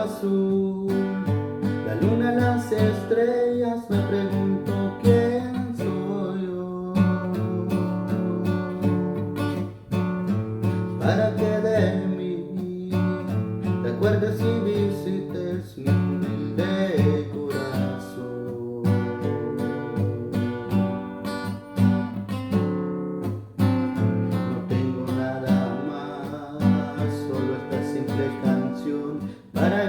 azul, la luna, las estrellas, me pregunto quién soy yo, para que de mí te acuerdes y visites mi humilde corazón. No tengo nada más, solo esta simple canción para